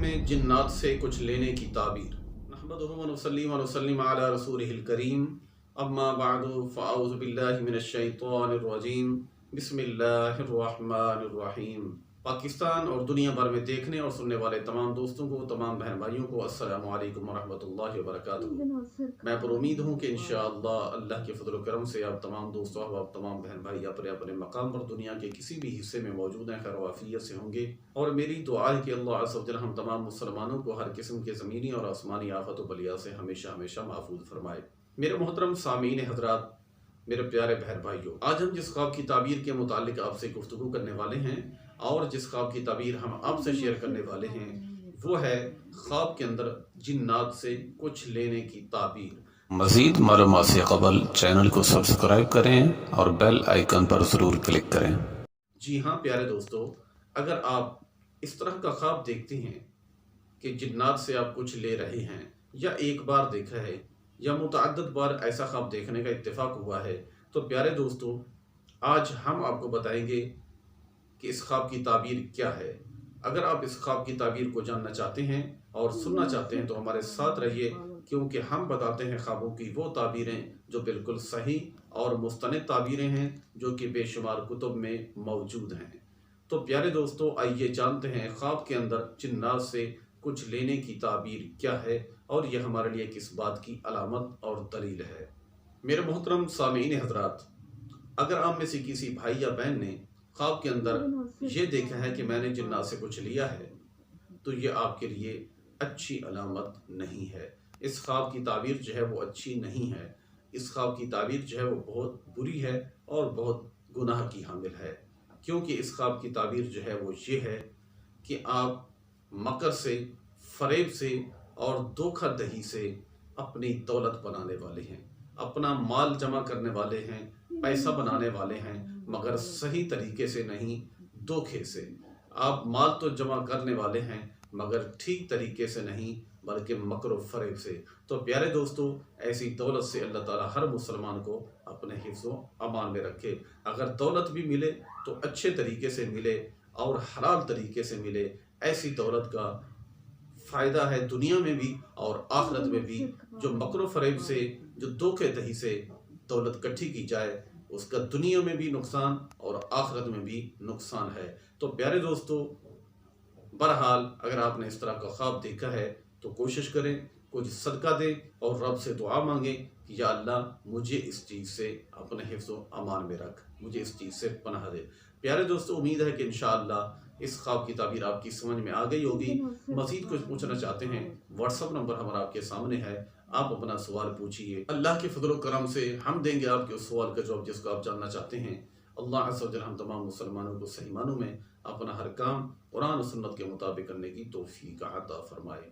में जिन्नात से कुछ लेने की ताबीर। नहमदुहु व नुसल्ली व नुसल्लिम अला रसूलिहिल करीम, अम्मा बअदु फ़अऊज़ु बिल्लाहि मिनश शैतानिर रजीम, बिस्मिल्लाहिर रहमानिर रहीम। पाकिस्तान और दुनिया भर में देखने और सुनने वाले तमाम दोस्तों को, तमाम बहन भाइयों को अस्सलामु अलैकुम व रहमतुल्लाहि व बरकातुहू। मैं पर उम्मीद हूँ कि इंशाअल्लाह अल्लाह के फज़ल व करम से आप तमाम दोस्तों व तमाम बहन भाई अपने अपने मकाम पर दुनिया के किसी भी हिस्से में मौजूद हैं, खैर वाफियत से होंगे। और मेरी दुआ है कि अल्लाह अज़्ज़ व जल हम तमाम मुसलमानों को हर किस्म के ज़मीनी और आसमानी आफत व बलिया से हमेशा हमेशा महफूज फरमाए। मेरे मोहतरम सामीन हज़रात, मेरे प्यारे बहन भाइयों, आज हम जिस ख्वाब की ताबीर के मुतालिक आपसे गुफ्तगू करने वाले हैं और जिस ख्वाब की ताबीर हम आपसे शेयर करने वाले हैं वो है ख्वाब के अंदर जिन्नात से कुछ लेने की ताबीर। मज़ीद मालूमात से क़बल चैनल को सब्सक्राइब करें और बेल आइकन पर ज़रूर क्लिक करें। जी हाँ प्यारे दोस्तों, अगर आप इस तरह का ख्वाब देखते हैं कि जिन्नात से आप कुछ ले रहे हैं, या एक बार देखा है या मुतअद्दिद बार ऐसा ख्वाब देखने का इत्तेफाक हुआ है, तो प्यारे दोस्तों आज हम आपको बताएंगे कि इस ख्वाब की ताबीर क्या है। अगर आप इस ख्वाब की ताबीर को जानना चाहते हैं और सुनना चाहते हैं तो हमारे साथ रहिए, क्योंकि हम बताते हैं ख्वाबों की वो ताबीरें जो बिल्कुल सही और मुस्तनिद ताबीरें हैं, जो कि बेशुमार कुतुब में मौजूद हैं। तो प्यारे दोस्तों आइए जानते हैं ख्वाब के अंदर जिन्नात से कुछ लेने की ताबीर क्या है और यह हमारे लिए किस बात की अलामत और दलील है। मेरे मोहतरम सामीन हजरात, अगर आप में से किसी भाई या बहन ने ख्वाब के अंदर ये देखा है कि मैंने जिन्नात से कुछ लिया है, तो ये आपके लिए अच्छी अलामत नहीं है। इस ख्वाब की ताबीर जो है वो अच्छी नहीं है। इस ख्वाब की ताबीर जो है वो बहुत बुरी है और बहुत गुनाह की हामिल है, क्योंकि इस ख्वाब की ताबीर जो है वो ये है कि आप मकर से, फरेब से और धोखाधड़ी से अपनी दौलत बनाने वाले हैं, अपना माल जमा करने वाले हैं, पैसा बनाने वाले हैं, मगर सही तरीके से नहीं, धोखे से। आप माल तो जमा करने वाले हैं मगर ठीक तरीके से नहीं, बल्कि मकर फरेब से। तो प्यारे दोस्तों ऐसी दौलत से अल्लाह ताला हर मुसलमान को अपने हिफ्ज़ व अमान में रखे। अगर दौलत भी मिले तो अच्छे तरीके से मिले और हलाल तरीके से मिले। ऐसी दौलत का फ़ायदा है दुनिया में भी और आखिरत में भी। जो मकर फरेब से, जो धोखेधड़ी से दौलत इकट्ठी की जाए, उसका दुनिया में भी नुकसान और आखिरत में भी नुकसान है। तो प्यारे दोस्तों बहरहाल अगर आपने इस तरह का ख्वाब देखा है तो कोशिश करें, कुछ सदका दें और रब से दुआ मांगें कि या अल्लाह मुझे इस चीज़ से अपने हिफ्ज़ व अमान में रख, मुझे इस चीज़ से पनाह दे। प्यारे दोस्तों उम्मीद है कि इंशाअल्लाह इस ख्वाब की ताबीर आपकी समझ में आ गई होगी। मज़ीद कुछ पूछना चाहते हैं, व्हाट्सअप नंबर हमारा आपके सामने है, आप अपना सवाल पूछिए। अल्लाह के फजल व करम से हम देंगे आपके उस सवाल का जवाब जिसको आप जानना चाहते हैं। अल्लाह अज़्ज़ व जल हम तमाम मुसलमानों को सही मानों में अपना हर काम कुरान और सुन्नत के मुताबिक करने की तौफीक अता फरमाए।